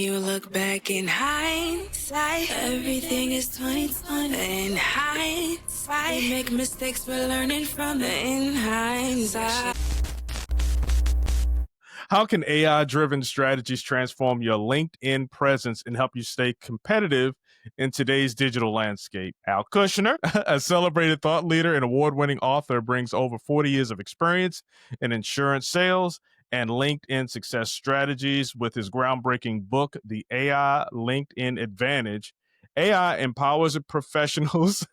you look back in hindsight, everything is 2020. In hindsight, we make mistakes, we're learning from it. In hindsight. How can AI-driven strategies transform your LinkedIn presence and help you stay competitive in today's digital landscape? Al Kushner, a celebrated thought leader and award-winning author, brings over 40 years of experience in insurance sales and LinkedIn success strategies with his groundbreaking book, The AI LinkedIn Advantage. AI empowers professionals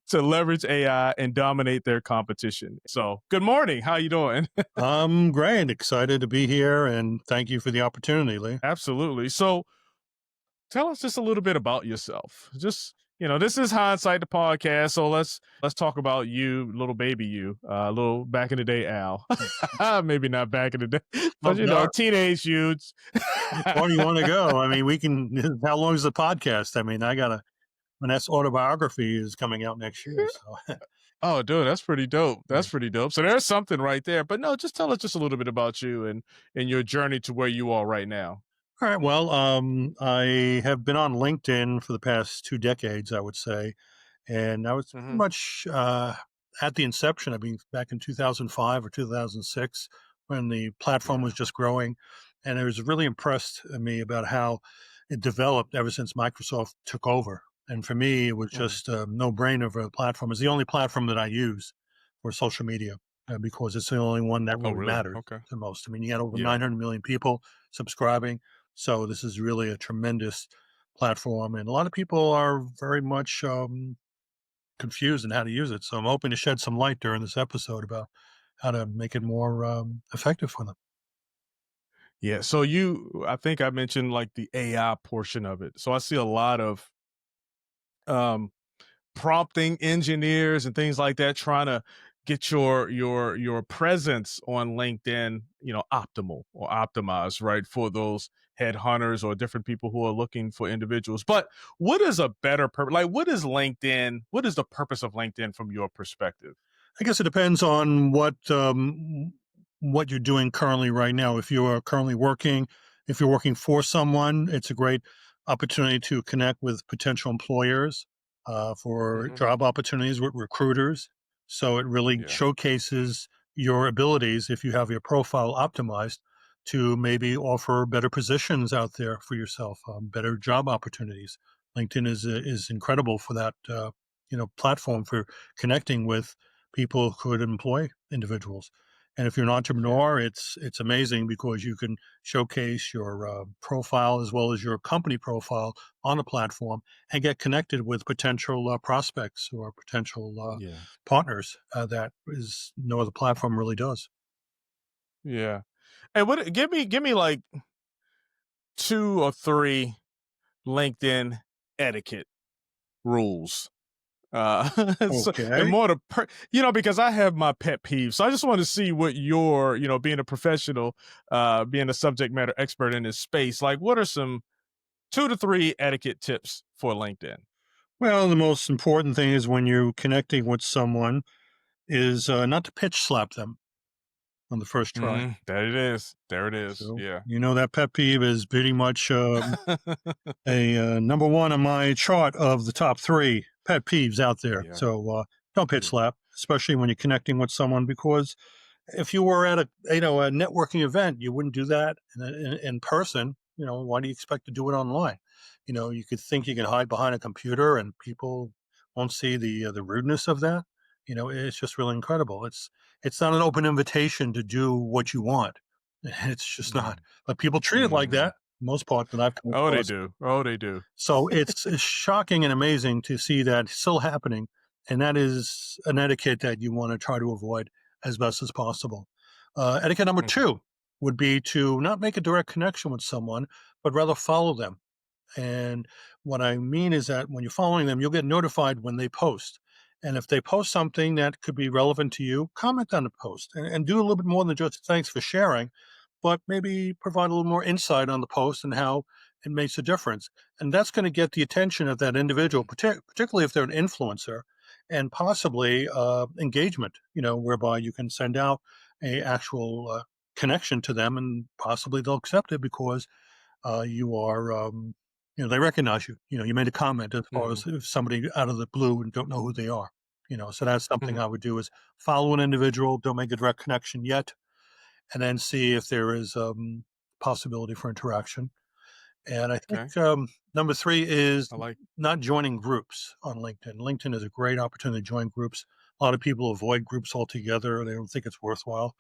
to leverage AI and dominate their competition. So, good morning. How you doing? I'm great. Excited to be here, and thank you for the opportunity, Lee. Absolutely. So, tell us just a little bit about yourself. Just, this is Hindsight, the podcast. So let's talk about you, little baby you, little back in the day Al. Maybe not back in the day, but teenage youths. Or you want to go? I mean, we can. How long is the podcast? I mean, Vanessa's autobiography is coming out next year. So, oh, dude, that's pretty dope. That's pretty dope. So there's something right there. But no, just tell us just a little bit about you and your journey to where you are right now. All right. Well, I have been on LinkedIn for the past 2 decades, I would say, and I was pretty much at the inception. I mean, back in 2005 or 2006, when the platform was just growing, and I was really impressed me about how it developed ever since Microsoft took over. And for me, it was just a no-brainer for a platform. It's the only platform that I use for social media because it's the only one that really matters the most. I mean, you got over 900 million people subscribing. So this is really a tremendous platform. And a lot of people are very much confused in how to use it. So I'm hoping to shed some light during this episode about how to make it more effective for them. Yeah. So I think I mentioned like the AI portion of it. So I see a lot of prompting engineers and things like that trying to get your presence on LinkedIn, optimal or optimized, right, for those headhunters or different people who are looking for individuals. But what is a better purpose? Like, what is LinkedIn? What is the purpose of LinkedIn from your perspective? I guess it depends on what you're doing currently right now. If you are currently working, if you're working for someone, it's a great opportunity to connect with potential employers for job opportunities with recruiters. So it really showcases your abilities if you have your profile optimized to maybe offer better positions out there for yourself, better job opportunities. LinkedIn is incredible for that platform for connecting with people who could employ individuals. And if you're an entrepreneur, it's amazing because you can showcase your profile as well as your company profile on a platform and get connected with potential prospects or potential partners that is no other platform really does. Yeah. And give me like 2 or 3 LinkedIn etiquette rules. So, and more because I have my pet peeves. So I just want to see what your, being a professional, being a subject matter expert in this space, like what are some 2 to 3 etiquette tips for LinkedIn? Well, the most important thing is when you're connecting with someone is not to pitch slap them on the first try. There it is. So, yeah. That pet peeve is pretty much a number one on my chart of the top 3 pet peeves out there. Yeah. So don't pitch slap, especially when you're connecting with someone, because if you were at a networking event, you wouldn't do that in person. Why do you expect to do it online? You could think you can hide behind a computer and people won't see the rudeness of that. It's just really incredible. It's not an open invitation to do what you want. It's just not. But people treat it like that. Most part that I've come across. They do. So it's shocking and amazing to see that still happening. And that is an etiquette that you want to try to avoid as best as possible. Etiquette number 2 would be to not make a direct connection with someone, but rather follow them. And what I mean is that when you're following them, you'll get notified when they post. And if they post something that could be relevant to you, comment on the post and do a little bit more than just thanks for sharing, but maybe provide a little more insight on the post and how it makes a difference. And that's going to get the attention of that individual, particularly if they're an influencer, and possibly engagement, whereby you can send out a actual connection to them and possibly they'll accept it because you are, they recognize you. You made a comment as far Hmm. as if somebody out of the blue and don't know who they are. So that's something Hmm. I would do is follow an individual, don't make a direct connection yet, and then see if there is possibility for interaction. And I think Okay. number three is I like. not joining groups on LinkedIn. LinkedIn is a great opportunity to join groups. A lot of people avoid groups altogether. They don't think it's worthwhile.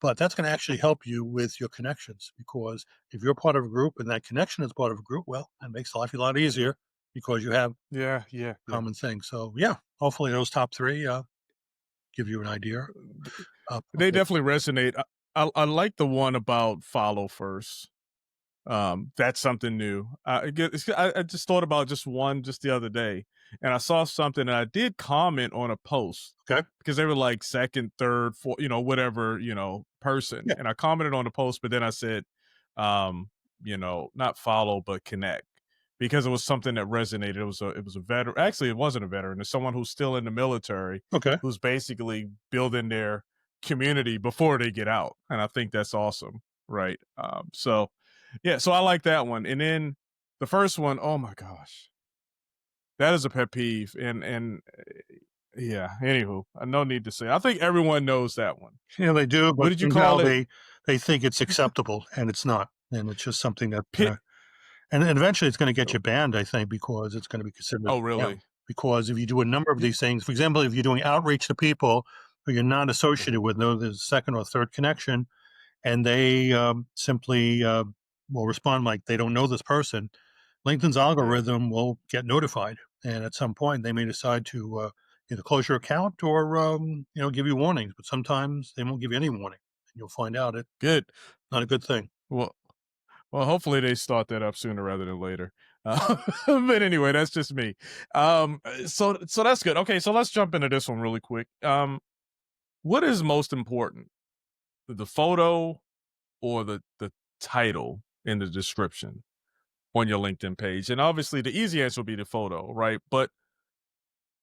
But that's going to actually help you with your connections because if you're part of a group and that connection is part of a group, well, that makes life a lot easier because you have Yeah. Yeah. Yeah. common things. So, yeah, hopefully those top three give you an idea. They definitely resonate. I like the one about follow first. That's something new. I just thought about just one just the other day, and I saw something, and I did comment on a post Okay. because they were like second, third, fourth, whatever, person, Yeah. and I commented on the post, but then I said, not follow but connect because it was something that resonated. It was a veteran. Actually, it wasn't a veteran. It's someone who's still in the military Okay. who's basically building their community before they get out, and I think that's awesome, right? So yeah, so I like that one. And then the first one, oh my gosh, that is a pet peeve. Yeah, anywho, no need to say. I think everyone knows that one. Yeah, they do, What but did you somehow call it? they think it's acceptable and it's not. And it's just something that's Pit. and eventually it's going to get Oh, you banned, I think, because it's going to be considered oh, yeah. really? Because if you do a number of Yeah. these things, for example, if you're doing outreach to people who you're not associated Mhm. with, no, there's a second or third connection, and they simply will respond like they don't know this person, LinkedIn's Yeah. algorithm will get notified, and at some point they may decide to either close your account or give you warnings. But sometimes they won't give you any warning, and you'll find out it's Good. not a good thing. Well, well, hopefully they start that up sooner rather than later. But anyway, that's just me. So that's good. Okay, so let's jump into this one really quick. What is most important, the photo or the title in the description on your LinkedIn page? And obviously, the easy answer will be the photo, right? But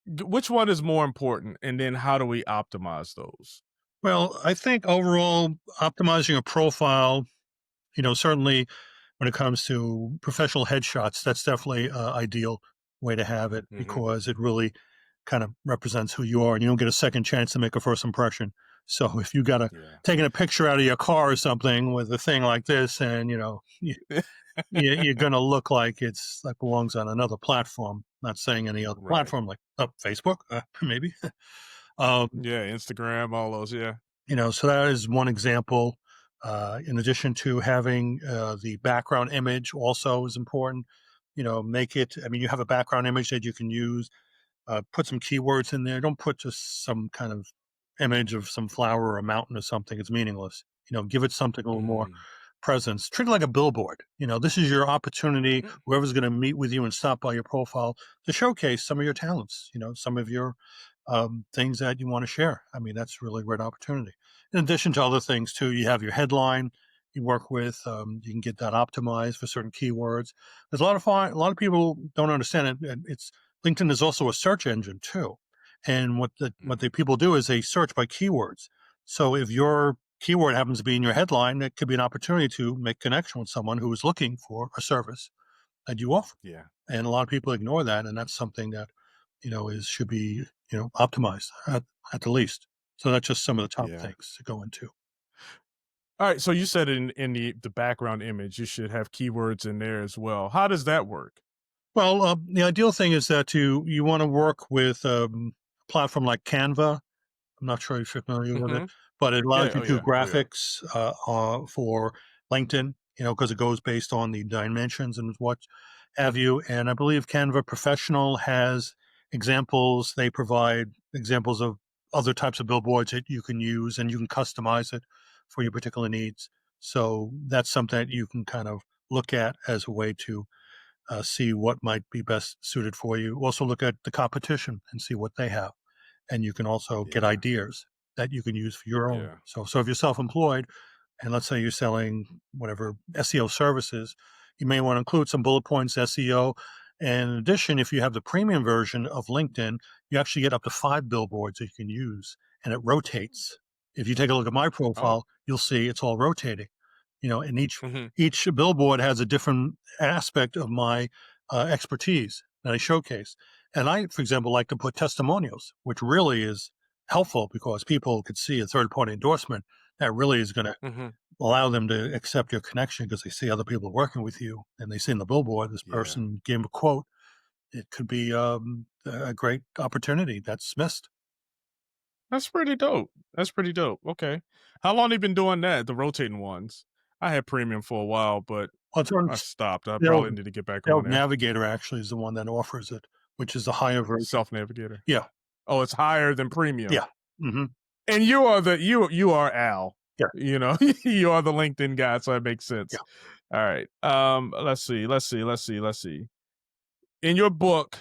which one is more important? And then how do we optimize those? Well, I think overall optimizing a profile, certainly when it comes to professional headshots, that's definitely ideal way to have it Hmm. because it really kind of represents who you are and you don't get a second chance to make a first impression. So if you got a Yeah. taking a picture out of your car or something with a thing like this and you're going to look like it's like belongs on another platform, not saying any other Right. platform like Facebook, maybe. um, Yeah. Instagram, all those. Yeah. so that is one example. In addition to having the background image, also is important. Make it. I mean, you have a background image that you can use. Put some keywords in there. Don't put just some kind of image of some flower or a mountain or something. It's meaningless. Give it something a little more Mm. presence. Treat it like a billboard. This is your opportunity. Mm. Whoever's going to meet with you and stop by your profile to showcase some of your talents. Some of your things that you want to share. I mean, that's really a great opportunity. In addition to other things too, you have your headline you work with. You can get that optimized for certain keywords. There's a lot of people don't understand it. And it's LinkedIn is also a search engine too. And what the Mm. people do is they search by keywords. So if your keyword happens to be in your headline, it could be an opportunity to make connection with someone who is looking for a service that you offer. Yeah. And a lot of people ignore that, and that's something that is should be optimized at the least. So that's just some of the top Yeah. things to go into. All right. So you said in the background image, you should have keywords in there as well. How does that work? Well, the ideal thing is that you want to work with a platform like Canva. I'm not sure if you're familiar with it, Hmm. but it allows Yeah. you Oh to do yeah. Oh yeah. graphics for LinkedIn, because it goes based on the dimensions and what have you. And I believe Canva Professional has examples. They provide examples of other types of billboards that you can use and you can customize it for your particular needs. So that's something that you can kind of look at as a way to see what might be best suited for you. Also, look at the competition and see what they have, and you can also get Yeah. ideas that you can use for your own. Yeah. So if you're self-employed, and let's say you're selling whatever SEO services, you may want to include some bullet points SEO. And in addition, if you have the premium version of LinkedIn, you actually get up to 5 billboards that you can use, and it rotates. If you take a look at my Oh. profile, you'll see it's all rotating. And Hmm. each billboard has a different aspect of my expertise that I showcase. And I, for example, like to put testimonials, which really is helpful because people could see a third party endorsement that really is going to Hmm. allow them to accept your connection because they see other people working with you and they see in the billboard this Yeah. person gave 'em a quote. It could be a great opportunity that's missed. That's pretty dope. That's pretty dope. Okay. How long have you been doing that, the rotating ones? I had premium for a while, but Well, it's on I stopped. I Sales, probably need to get back Sales on there. Navigator actually is the one that offers it, which is the higher version. Self Navigator. Yeah, Oh, it's higher than premium. yeah, hmm And you are you are Al. yeah, You know, you are the LinkedIn guy, so it makes yeah. sense. All right. Let's see. In your book,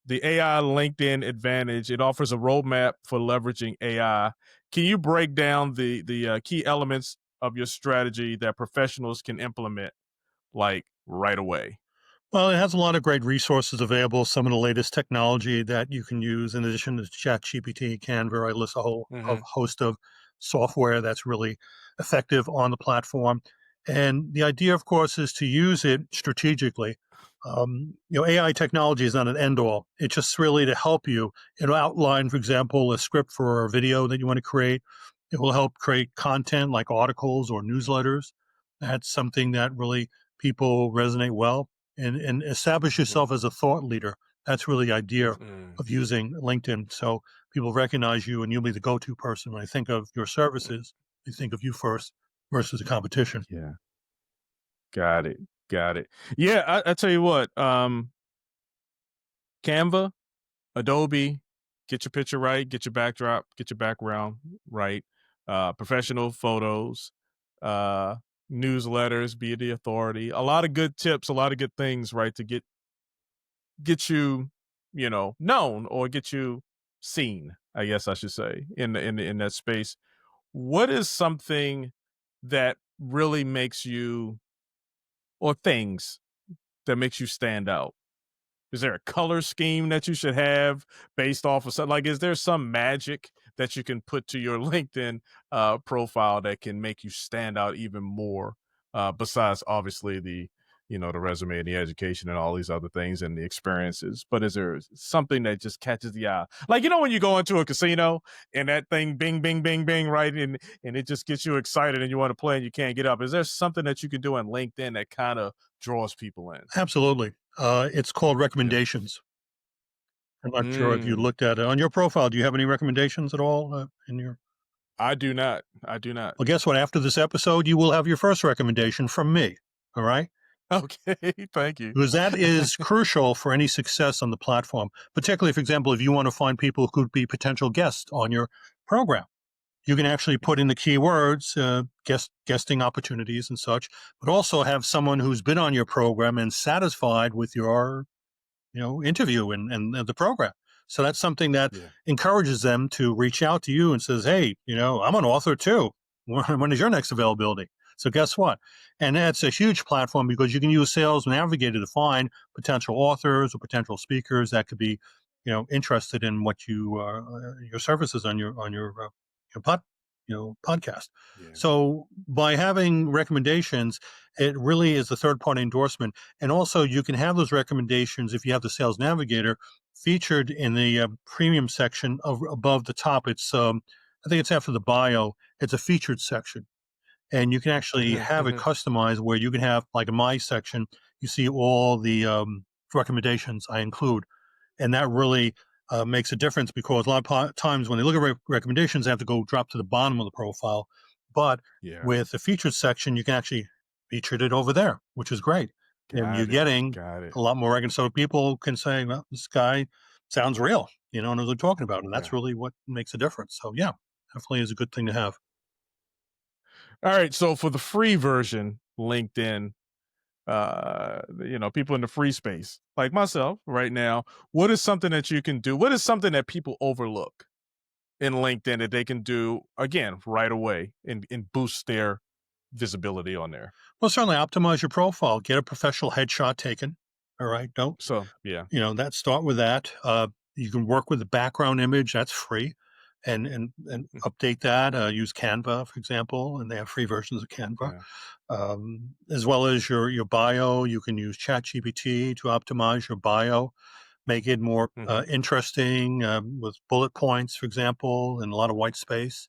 The AI LinkedIn Advantage, it offers a roadmap for leveraging AI. Can you break down the key elements of your strategy that professionals can implement like right away? Well, it has a lot of great resources available. Some of the latest technology that you can use, in addition to ChatGPT, Canva. I list a whole Hmm. host of software that's really effective on the platform. And the idea, of course, is to use it strategically. AI technology is not an end all. It's just really to help you. It'll outline, for example, a script for a video that you want to create. It will help create content like articles or newsletters. That's something that really people resonate well and establish Yeah. yourself as a thought leader. That's really the idea Mm. of using LinkedIn. So people recognize you and you'll be the go to person. When I think of your services, they think of you first versus the competition. Yeah. Got it. Got it. Yeah, I tell you what, Canva, Adobe, get your picture right, get your backdrop, get your background right. Professional photos, uh, newsletters, be the authority. A lot of good tips, a lot of good things, right, to get you, known or get you seen. I guess I should say in that space. What is something that really makes you, or things that makes you stand out? Is there a color scheme that you should have based off of something? Like, is there some magic that you can put to your LinkedIn profile that can make you stand out even more? Besides, obviously, the resume and the education and all these other things and the experiences. But is there something that just catches the eye? Like, when you go into a casino and that thing, bing, bing, bing, bing, right, and it just gets you excited and you want to play and you can't get up. Is there something that you can do on LinkedIn that kind of draws people in? Absolutely. It's called Yeah. recommendations. I'm not sure if you Mm. looked at it on your profile. Do you have any recommendations at all in your? I do not. I do not. Well, guess what? After this episode, you will have your first recommendation from me. All right. Okay, thank you. Because that is crucial for any success on the platform, particularly, for example, if you want to find people who could be potential guests on your program. You can actually put in the keywords, guesting opportunities and such, but also have someone who's been on your program and satisfied with your interview and the program. So that's something that Yeah. encourages them to reach out to you and says, hey, I'm an author too. When is your next availability? So guess what? And that's a huge platform because you can use Sales Navigator to find potential authors or potential speakers that could be, interested in what your services your podcast. Yeah. So by having recommendations, it really is a third party endorsement. And also, you can have those recommendations if you have the Sales Navigator featured in the premium section of above the top. It's I think it's after the bio. It's a featured section, and you can actually Mhm, have it mhm. customized where you can have like in my section, you see all the recommendations I include, and that really makes a difference because a lot of times when they look at recommendations, they have to go drop to the bottom of the profile. But Yeah. with the featured section, you can actually feature it over there, which is great. And you're Got it. getting Got it. a lot more recommendations. So people can say, well, this guy sounds real, knows what they're talking about. And that's Yeah. really what makes a difference. So, yeah, definitely is a good thing to have. All right. So for the free version, LinkedIn, people in the free space, like myself right now, what is something that you can do? What is something that people overlook in LinkedIn that they can do again right away and boost their visibility on there? Well, certainly optimize your profile, get a professional headshot taken. All right. Don't, So yeah. start with that. You can work with the background image. That's free. and Mm, update that. Use Canva, for example, and they have free versions of Canva, yeah. as well as your bio. You can use ChatGPT to optimize your bio, make it more Hmm. interesting with bullet points, for example, and a lot of white space.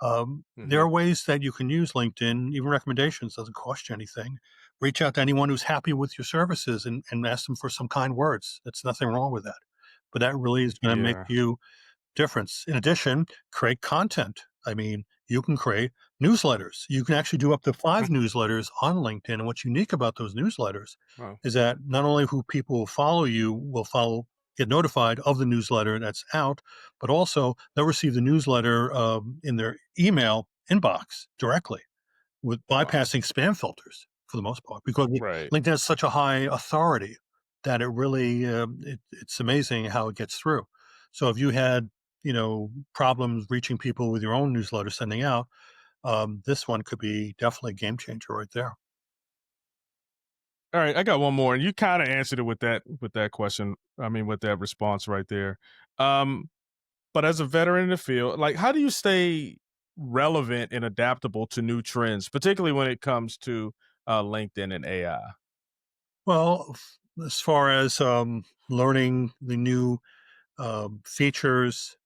There Hmm. are ways that you can use LinkedIn, even recommendations, doesn't cost you anything. Reach out to anyone who's happy with your services and ask them for some kind words. There's nothing wrong with that. But that really is going to make Yeah. you difference. In addition, create content. I mean, you can create newsletters. You can actually do up to 5 newsletters on LinkedIn. And what's unique about those newsletters Wow. is that not only who people will follow you will follow get notified of the newsletter that's out, but also they'll receive the newsletter in their email inbox directly with Wow. bypassing spam filters for the most part because Right. LinkedIn has such a high authority that it really it's amazing how it gets through. So if you had problems reaching people with your own newsletter sending out, this one could be definitely a game changer right there. All right, I got one more, and you kind of answered it with that question. I mean, with that response right there. Um, but as a veteran in the field, like, how do you stay relevant and adaptable to new trends, particularly when it comes to LinkedIn and AI? Well, as far as learning the new features,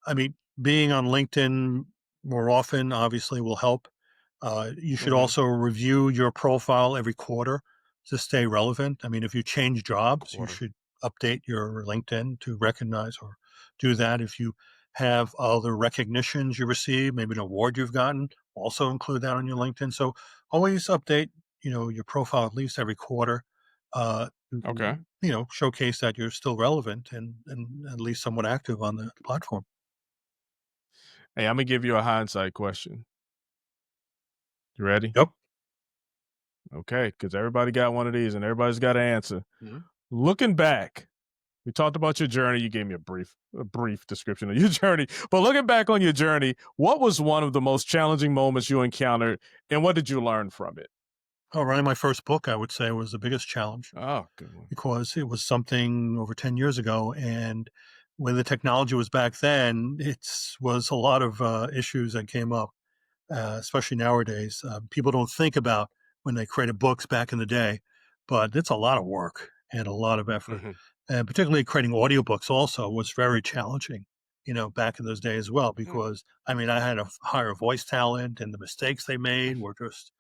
I mean, being on LinkedIn more often obviously will help. You should Hmm. also review your profile every quarter to stay relevant. I mean, if you change jobs, you Quarter. should update your LinkedIn to recognize or do that. If you have other recognitions you receive, maybe an award you've gotten, also include that on your LinkedIn. So always update, your profile at least every quarter. Okay. Showcase that you're still relevant and at least somewhat active on the platform. Hey, I'm gonna give you a hindsight question. You ready? Yep. Okay, because everybody got one of these, and everybody's got an answer. Mhm. Looking back, we talked about your journey. You gave me a brief description of your journey. But looking back on your journey, what was one of the most challenging moments you encountered, and what did you learn from it? Oh, writing my first book, I would say, was the biggest challenge Oh, good one. because it was something over 10 years ago. And when the technology was back then, it was a lot of issues that came up, especially nowadays. People don't think about when they created books back in the day, but it's a lot of work and a lot of effort. Hmm. And particularly creating audiobooks also was very challenging, back in those days as well, because I mean, I had a higher voice talent and the mistakes they made were just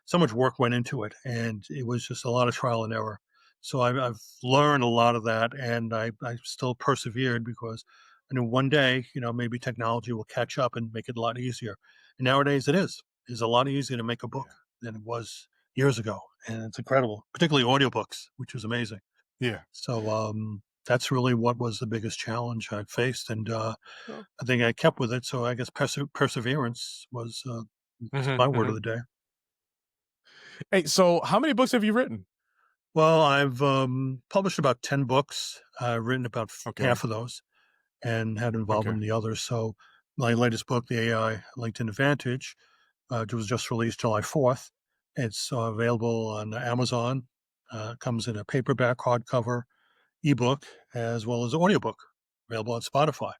so much work went into it. And it was just a lot of trial and error. So I've learned a lot of that and I still persevered because I knew one day, maybe technology will catch up and make it a lot easier. And nowadays it is. It's a lot easier to make a book Yeah. than it was years ago. And it's incredible, particularly audiobooks, which was amazing. Yeah. So that's really what was the biggest challenge I faced, and Oh. I think I kept with it. So I guess perseverance was Hmm. my word of Hmm. the day. Hey, so how many books have you written? Well, I've published about 10 books. I've written about Okay. half of those, and had Okay. involvement in the others. So my latest book, The AI LinkedIn Advantage, was just released July 4th. It's available on Amazon. Comes in a paperback, hardcover, ebook, as well as audiobook, available on Spotify.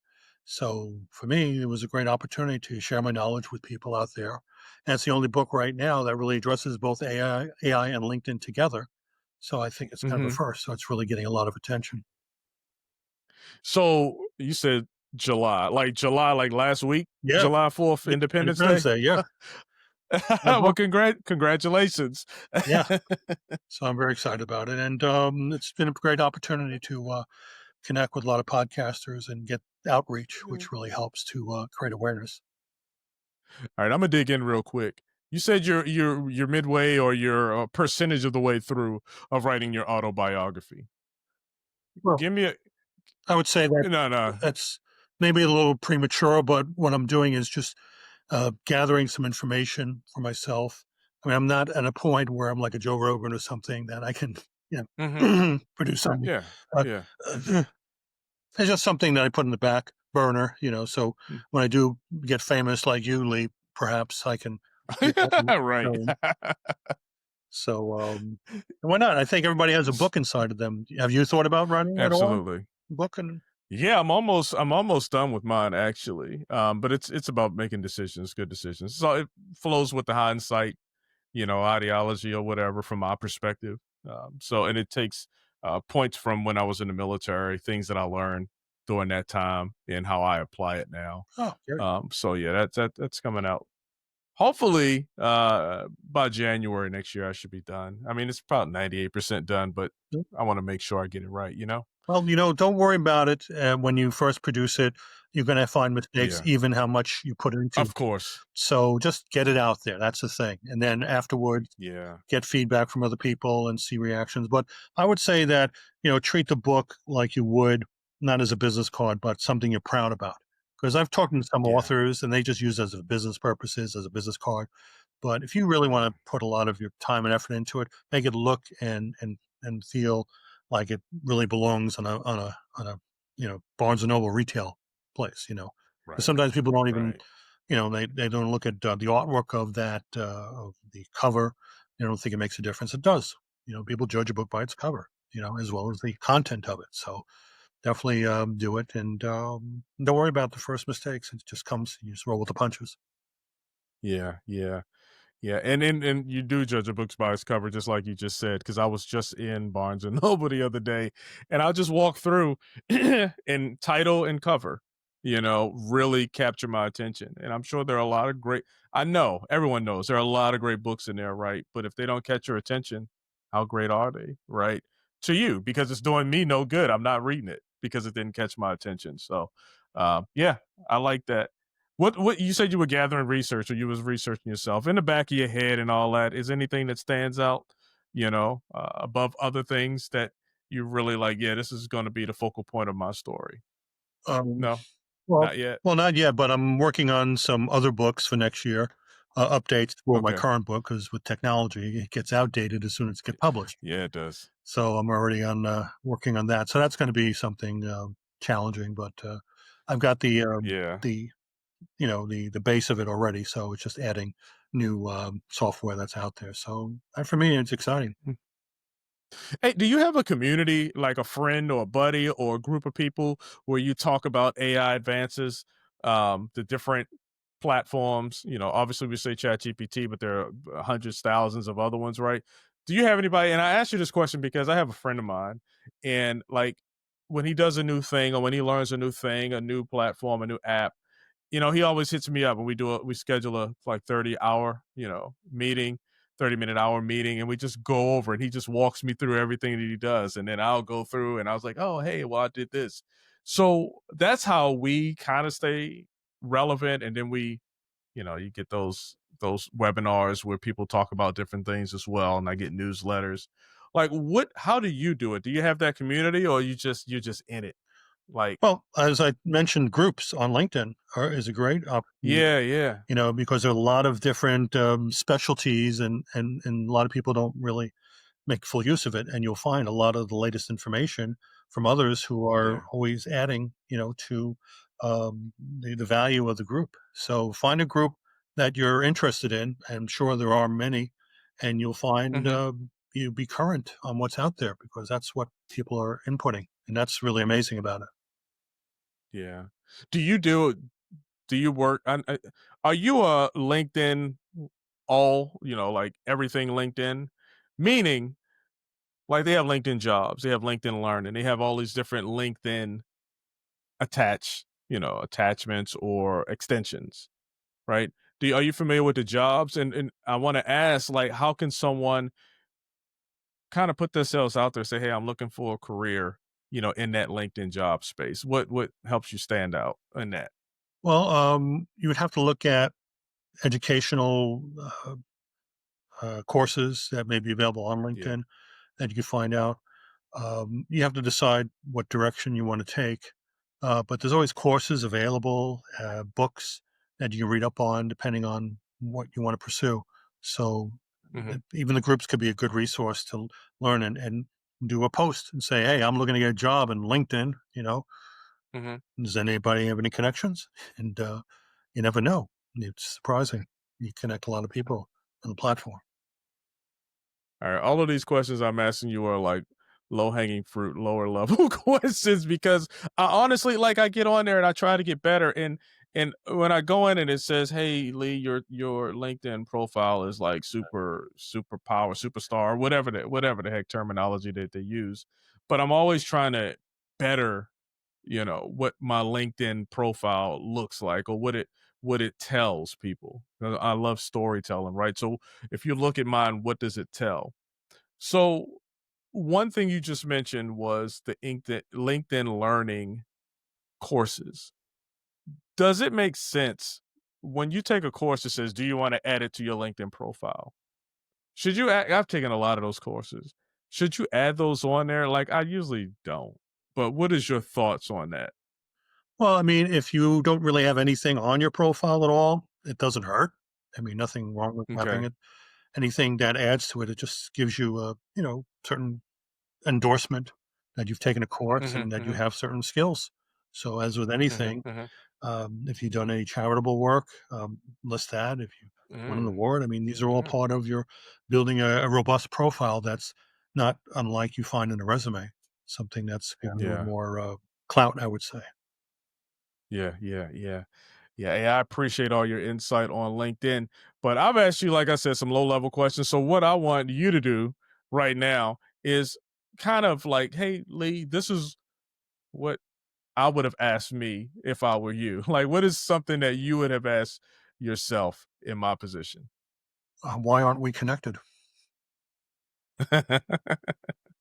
So for me, it was a great opportunity to share my knowledge with people out there. And it's the only book right now that really addresses both AI and LinkedIn together. So I think it's kind of a Hmm. first. So it's really getting a lot of attention. So you said July, like last week, Yeah. July 4th, Independence Independence Day. Day. Yeah. That Well, book. congratulations. Yeah. So I'm very excited about it. And it's been a great opportunity to connect with a lot of podcasters and get outreach, which really helps to create awareness. All right, I'm gonna dig in real quick. You said you're midway or you're a percentage of the way through of writing your autobiography. Well, Give me a I would say that no, no. that's maybe a little premature, but what I'm doing is just gathering some information for myself. I mean, I'm not at a point where I'm like a Joe Rogan or something that I can, Hmm. produce something. Yeah, Uh, yeah. it's just something that I put in the back burner, so Mm. when I do get famous like you, Lee, perhaps I can do that. Right. So, why not? I think everybody has a book inside of them. Have you thought about writing at all? Absolutely. Book and Yeah, I'm almost done with mine actually. But it's about making decisions, good decisions. So it flows with the hindsight, ideology or whatever from my perspective. So and it takes points from when I was in the military, things that I learned during that time and how I apply it now. Oh, great. So yeah, that's coming out. Hopefully, by January next year, I should be done. I mean, it's probably 98% done, but I want to make sure I get it right, you know? Well, don't worry about it. When you first produce it, you're going to find mistakes, Yeah. even how much you put into Of it. course. So just get it out there. That's the thing. And then afterwards, Yeah. get feedback from other people and see reactions. But I would say that, treat the book like you would, not as a business card, but something you're proud about. Because I've talked to some Yeah. authors and they just use it as a business purposes, as a business card. But if you really want to put a lot of your time and effort into it, make it look and feel like it really belongs on a Barnes and Noble retail place. Because Right. sometimes people don't even Right. they don't look at the artwork of that of the cover. They don't think it makes a difference. It does. People judge a book by its cover. As well as the content of it. So definitely do it, and don't worry about the first mistakes. It just comes. You just roll with the punches. Yeah. Yeah. Yeah, and you do judge a book's by its cover, just like you just said. Because I was just in Barnes and Noble the other day, and I'll just walk through, and title and cover, really capture my attention. And I'm sure there are a lot of great. I know everyone knows there are a lot of great books in there, right? But if they don't catch your attention, how great are they, right? To you, because it's doing me no good. I'm not reading it because it didn't catch my attention. So, yeah, I like that. What you said you were gathering research or you was researching yourself in the back of your head and all that. Is anything that stands out, above other things that you really like? Yeah, this is going to be the focal point of my story. Um, No, well, not yet. well, not yet, but I'm working on some other books for next year, updates for my Okay. current book because with technology, it gets outdated as soon as it gets published. Yeah, it does. So I'm already on working on that. So that's going to be something challenging, but I've got Yeah. the the base of it already. So it's just adding new software that's out there. So for me, it's exciting. Hey, do you have a community, like a friend or a buddy or a group of people where you talk about AI advances, the different platforms? Obviously we say ChatGPT, but there are hundreds, thousands of other ones, right? Do you have anybody? And I asked you this question because I have a friend of mine, and like when he does a new thing or when he learns a new thing, a new platform, a new app, he always hits me up and we schedule a like 30-hour, meeting, 30-minute hour meeting, and we just go over and he just walks me through everything that he does. And then I'll go through and I was like, oh, hey, well, I did this. So that's how we kind of stay relevant. And then you get those webinars where people talk about different things as well. And I get newsletters. Like how do you do it? Do you have that community or you're just in it? Like, Well, as I mentioned, groups on LinkedIn is a great opportunity. yeah, yeah, Because there are a lot of different specialties, and a lot of people don't really make full use of it. And you'll find a lot of the latest information from others who are yeah. always adding, to the value of the group. So find a group that you're interested in. I'm sure there are many, and you'll find Mhm. you be current on what's out there because that's what people are inputting, and that's really amazing about it. Yeah. Do you do do you work on are you a LinkedIn all, like everything LinkedIn? Meaning, like they have LinkedIn jobs, they have LinkedIn learning, they have all these different LinkedIn attachments or extensions, right? Are you familiar with the jobs? And I want to ask, like, how can someone kind of put themselves out there, say, hey, I'm looking for a career, in that LinkedIn job space? What helps you stand out in that? Well, you would have to look at educational courses that may be available on Yeah. LinkedIn that you can find out. You have to decide what direction you want to take. But there's always courses available, books that you can read up on depending on what you want to pursue. So Hmm. even the groups could be a good resource to learn and do a post and say, hey, I'm looking to get a job in LinkedIn. Hmm. Does anybody have any connections? And you never know. It's surprising. You connect a lot of people on the platform. All right. All of these questions I'm asking you are like low hanging fruit, lower level questions because I honestly like I get on there and I try to get better. And when I go in and it says, "Hey Lee, your LinkedIn profile is like super power, superstar, whatever the heck terminology that they use," but I'm always trying to better, what my LinkedIn profile looks like or what it tells people. I love storytelling, right? So if you look at mine, what does it tell? So one thing you just mentioned was the LinkedIn learning courses. Does it make sense when you take a course that says, "Do you want to add it to your LinkedIn profile?" Should you? I've taken a lot of those courses. Should you add those on there? Like I usually don't. But what is your thoughts on that? Well, I mean, if you don't really have anything on your profile at all, it doesn't hurt. I mean, nothing wrong with having Okay. it. Anything that adds to it, it just gives you a, certain endorsement that you've taken a course Hmm. and that you Hmm. have certain skills. So, as with Hmm. anything, Hmm. if you've done any charitable work, list that. If you won an Mm, award, I mean, these are all mm, part of your building a robust profile that's not unlike you find in a resume, something that's giving you yeah. more clout, I would say. Yeah. Yeah. Yeah. Yeah, hey, I appreciate all your insight on LinkedIn, but I've asked you, like I said, some low level questions. So what I want you to do right now is kind of like, hey, Lee, this is what I would have asked me if I were you. Like, what is something that you would have asked yourself in my position? Why aren't we connected?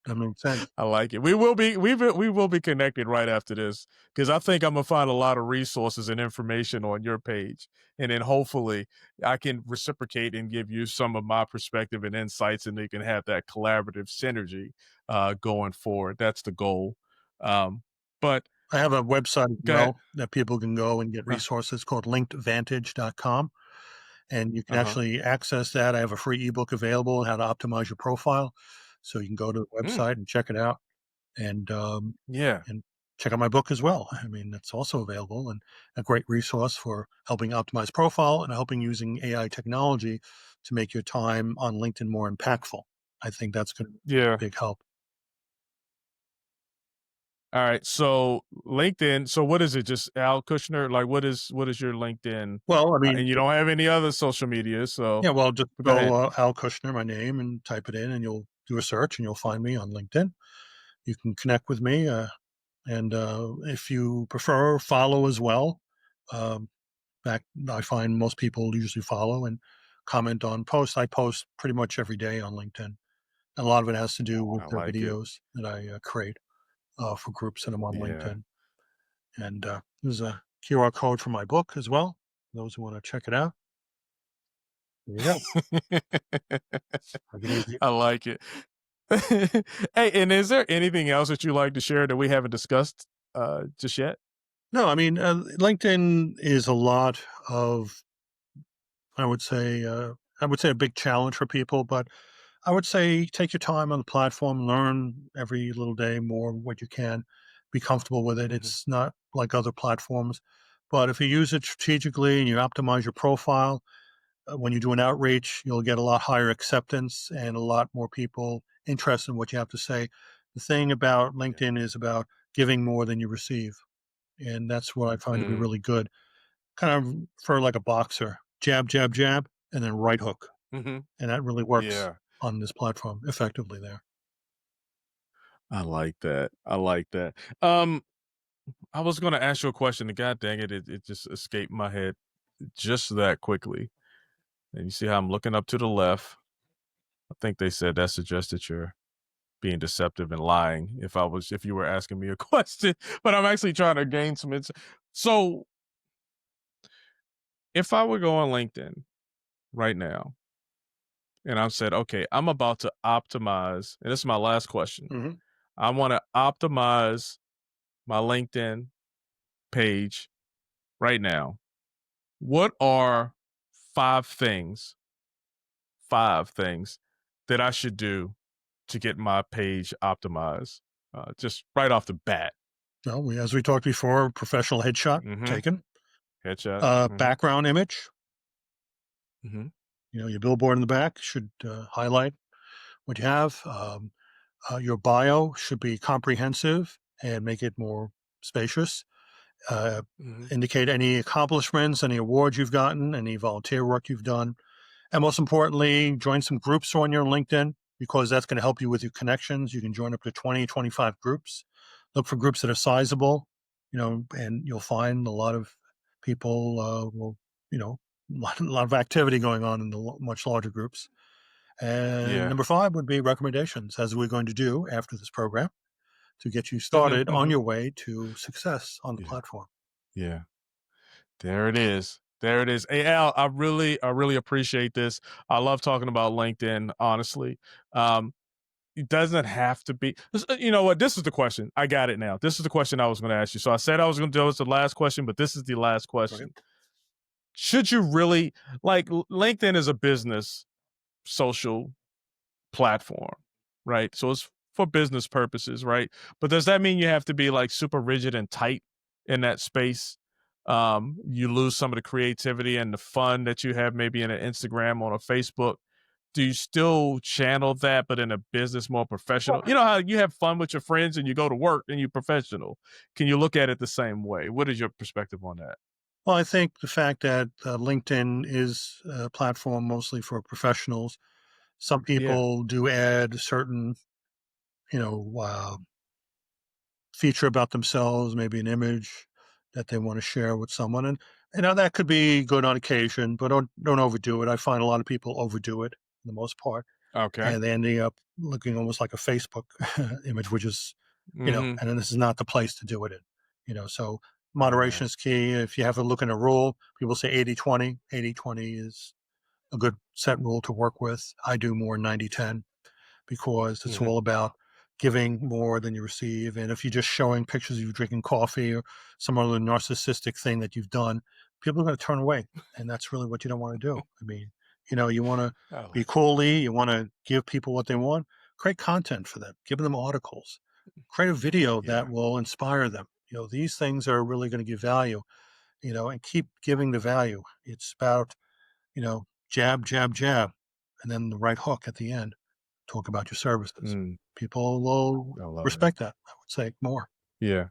That makes sense. I like it. We will be connected right after this because I think I'm gonna find a lot of resources and information on your page, and then hopefully I can reciprocate and give you some of my perspective and insights, and they can have that collaborative synergy going forward. That's the goal. Um, but I have a website as go ahead. well that people can go and get Uh resources called linkedvantage.com. And you can huh. actually access that. I have a free ebook available on how to optimize your profile. So you can go to the Mm, website and check it out and yeah. and check out my book as well. I mean, that's also available and a great resource for helping optimize profile and helping using AI technology to make your time on LinkedIn more impactful. I think that's going to be a Yeah. big help. All right. So LinkedIn. So what is it? Just Al Kushner? Like what is your LinkedIn? Well, I And mean, you don't have any other social media, so yeah, well, just go ahead. go Al Kushner, my name, and type it in, and you'll do a search, and you'll find me on LinkedIn. You can connect with me, and if you prefer, follow as well. Um, Fact, I find most people usually follow and comment on posts. I post pretty much every day on LinkedIn. A lot of it has to do with I the like it. videos that I create for groups that I'm on Yeah. LinkedIn. And there's a QR code for my book as well. Those who want to check it out. There you go. Make it easy. I like it. Hey, and is there anything else that you like to share that we haven't discussed just yet? No, I mean, LinkedIn is a lot of, I would say, a big challenge for people, but I would say take your time on the platform, learn every little day more what you can, be comfortable with it. Mhm. It's not like other platforms, but if you use it strategically and you optimize your profile, when you do an outreach, you'll get a lot higher acceptance and a lot more people interested in what you have to say. The thing about Yeah. LinkedIn is about giving more than you receive. And that's what I find to be Mm. really good. Kind of for like a boxer, jab, jab, jab, and then right hook. Mhm. And that really works Yeah. on this platform effectively there. I like that. I like that. Um, I was gonna ask you a question, and god dang it, it just escaped my head just that quickly. And you see how I'm looking up to the left. I think they said that suggests that you're being deceptive and lying if you were asking me a question, but I'm actually trying to gain some insight. So if I would go on LinkedIn right now and I said, okay, I'm about to optimize, and this is my last question. Mhm. I want to optimize my LinkedIn page right now. What are five things, five things that I should do to get my page optimized? Just right off the bat. Well, as we talked before, professional headshot Mm-hmm. taken, Headshot. Mm-hmm. background image. Mm-hmm. Your billboard in the back should highlight what you have. Your bio should be comprehensive and make it more spacious. Uh, Mhm. Indicate any accomplishments, any awards you've gotten, any volunteer work you've done. And most importantly, join some groups on your LinkedIn because that's going to help you with your connections. You can join up to 20, 25 groups. Look for groups that are sizable, and you'll find a lot of people will, a lot of activity going on in the much larger groups. And Yeah. number 5 would be recommendations, as we're going to do after this program to get you Mhm, started on mhm. your way to success on the Yeah. platform. Yeah. There it is. There it is. Hey Al, I really appreciate this. I love talking about LinkedIn, honestly. It doesn't have to be. You know what? This is the question. I got it now. This is the question I was going to ask you. So I said I was going to do this the last question, but this is the last Right? question. Should you really LinkedIn is a business social platform, right? So it's for business purposes, right? But does that mean you have to be like super rigid and tight in that space? You lose some of the creativity and the fun that you have maybe in an Instagram or a Facebook. Do you still channel that, but in a business more professional? You know how you have fun with your friends and you go to work and you're professional. Can you look at it the same way? What is your perspective on that? Well, I think the fact that LinkedIn is a platform mostly for professionals. Some Yeah. people do add a certain, feature about themselves, maybe an image that they want to share with someone, and that could be good on occasion, but don't overdo it. I find a lot of people overdo it for the most part, Okay. and they ending up looking almost like a Facebook image, which is, Hmm. and then this is not the place to do it in. So Oh moderation man. is key. If you have to look at a rule, people say 80-20. 80-20 is a good set rule to work with. I do more 90-10 because it's Hmm. all about giving more than you receive. And if you're just showing pictures of you drinking coffee or some other narcissistic thing that you've done, people are going to turn away. And that's really what you don't want to do. I mean, you want to I be like it. coolly, you want to give people what they want, create content for them, give them articles, create a video that Yeah. will inspire them. These things are really going to give value, and keep giving the value. It's about, jab, jab, jab, and then the right hook at the end. Talk about your services. Mm, People will I love that. respect that, I would say more. Yeah.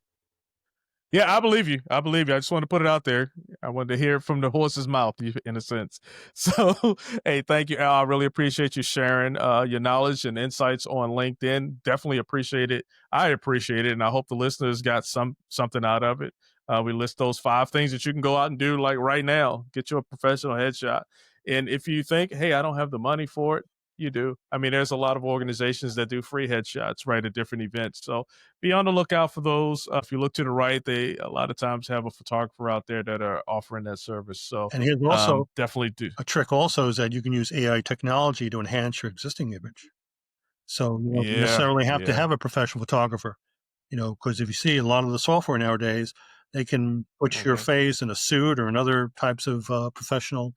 Yeah, I believe you. I believe you. I just want to put it out there. I wanted to hear it from the horse's mouth, in a sense. So, hey, thank you, Al. I really appreciate you sharing your knowledge and insights on LinkedIn. Definitely appreciate it. I appreciate it, and I hope the listeners got something out of it. We list those 5 things that you can go out and do, like right now. Get you a professional headshot, and if you think, hey, I don't have the money for it, you do. I mean, there's a lot of organizations that do free headshots, right, at different events. So be on the lookout for those. If you look to the right, they a lot of times have a photographer out there that are offering that service. So And here's also definitely do. a trick also is that you can use AI technology to enhance your existing image. So you don't Yeah, necessarily have to yeah. have a professional photographer, because if you see a lot of the software nowadays, they can put your Hmm. face in a suit or in other types of professional,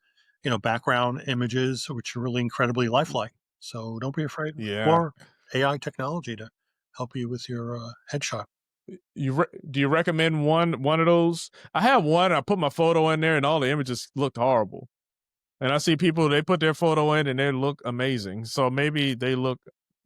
background images, which are really incredibly lifelike. So don't be afraid to Yeah. explore AI technology to help you with your headshot. Do you recommend one of those? I have one. I put my photo in there, and all the images looked horrible. And I see people they put their photo in, and they look amazing. So maybe they look.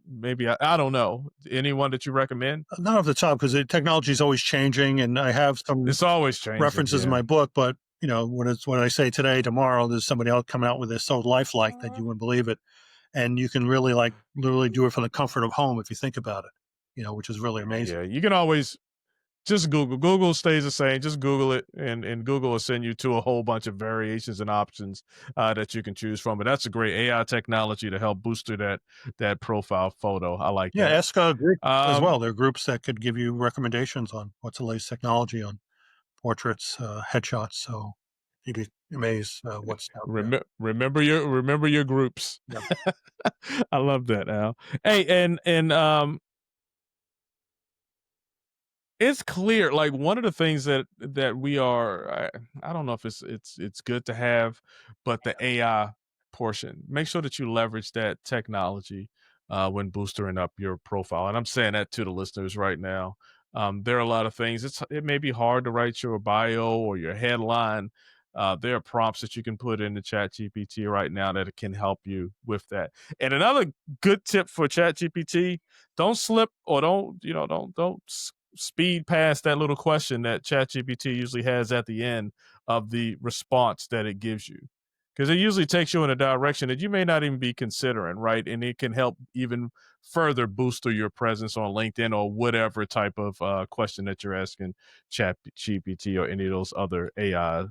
Maybe I don't know. Anyone that you recommend? Not off the top because the technology is always changing, and I have some It's always changing. references in Yeah. my book. But when I say today, tomorrow, there's somebody else coming out with this so lifelike that you wouldn't believe it, and you can really like literally do it from the comfort of home if you think about it. Which is really amazing. Yeah. You can always just Google. Google stays the same. Just Google it, and Google will send you to a whole bunch of variations and options that you can choose from. But that's a great AI technology to help booster that profile photo. I like Yeah, that. ask groups as Um, well. There are groups that could give you recommendations on what's the latest technology on portraits, headshots. So you'd be amazed what's out there. remember your groups. Yeah. I love that, Al. Hey, and it's clear, like, one of the things that we are I don't know if it's good to have, but the AI portion, make sure that you leverage that technology, when boosting up your profile, and I'm saying that to the listeners right now. There are a lot of things, it may be hard to write your bio or your headline, There are prompts that you can put into ChatGPT right now that can help you with that. And another good tip for ChatGPT: don't slip or don't speed past that little question that ChatGPT usually has at the end of the response that it gives you, because it usually takes you in a direction that you may not even be considering, right? And it can help even further boost your presence on LinkedIn or whatever type of question that you're asking ChatGPT or any of those other AI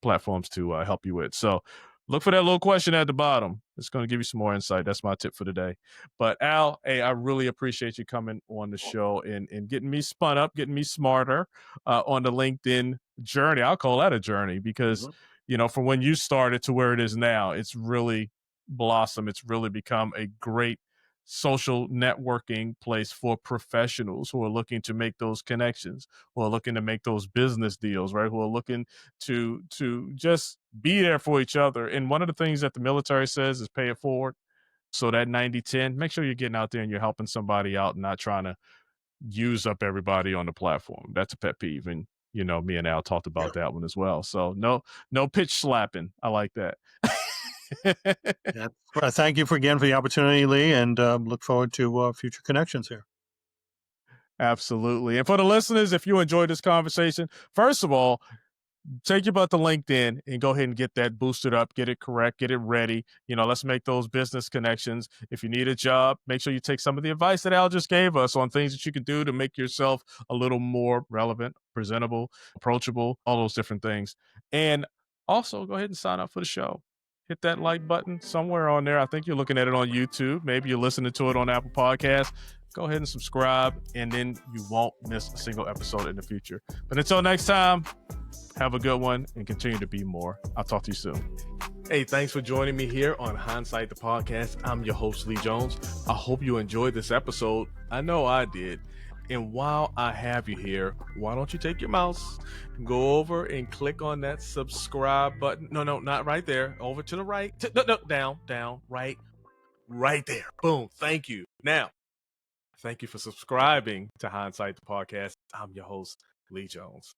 platforms to help you with. So look for that little question at the bottom. It's going to give you some more insight. That's my tip for today. But Al, hey, I really appreciate you coming on the show and getting me spun up, getting me smarter on the LinkedIn journey. I'll call that a journey because, from when you started to where it is now, it's really blossomed. It's really become a great social networking place for professionals who are looking to make those connections, who are looking to make those business deals, right? Who are looking to just be there for each other. And one of the things that the military says is pay it forward. So that 90-10, make sure you're getting out there and you're helping somebody out and not trying to use up everybody on the platform. That's a pet peeve. And me and Al talked about that one as well. So no pitch slapping. I like that. Yeah. Thank you again for the opportunity, Lee, and look forward to future connections here. Absolutely. And for the listeners, if you enjoyed this conversation, first of all, take your butt to LinkedIn and go ahead and get that boosted up, get it correct, get it ready. Let's make those business connections. If you need a job, make sure you take some of the advice that Al just gave us on things that you can do to make yourself a little more relevant, presentable, approachable, all those different things. And also go ahead and sign up for the show. Hit that like button somewhere on there. I think you're looking at it on YouTube. Maybe you're listening to it on Apple Podcasts. Go ahead and subscribe, and then you won't miss a single episode in the future. But until next time, have a good one and continue to be more. I'll talk to you soon. Hey, thanks for joining me here on Hindsight, the podcast. I'm your host, Lee Jones. I hope you enjoyed this episode. I know I did. And while I have you here, why don't you take your mouse, go over and click on that subscribe button. No, not right there. Over to the right. Down, right there. Boom. Thank you. Now, thank you for subscribing to Hindsight, the podcast. I'm your host, Lee Jones.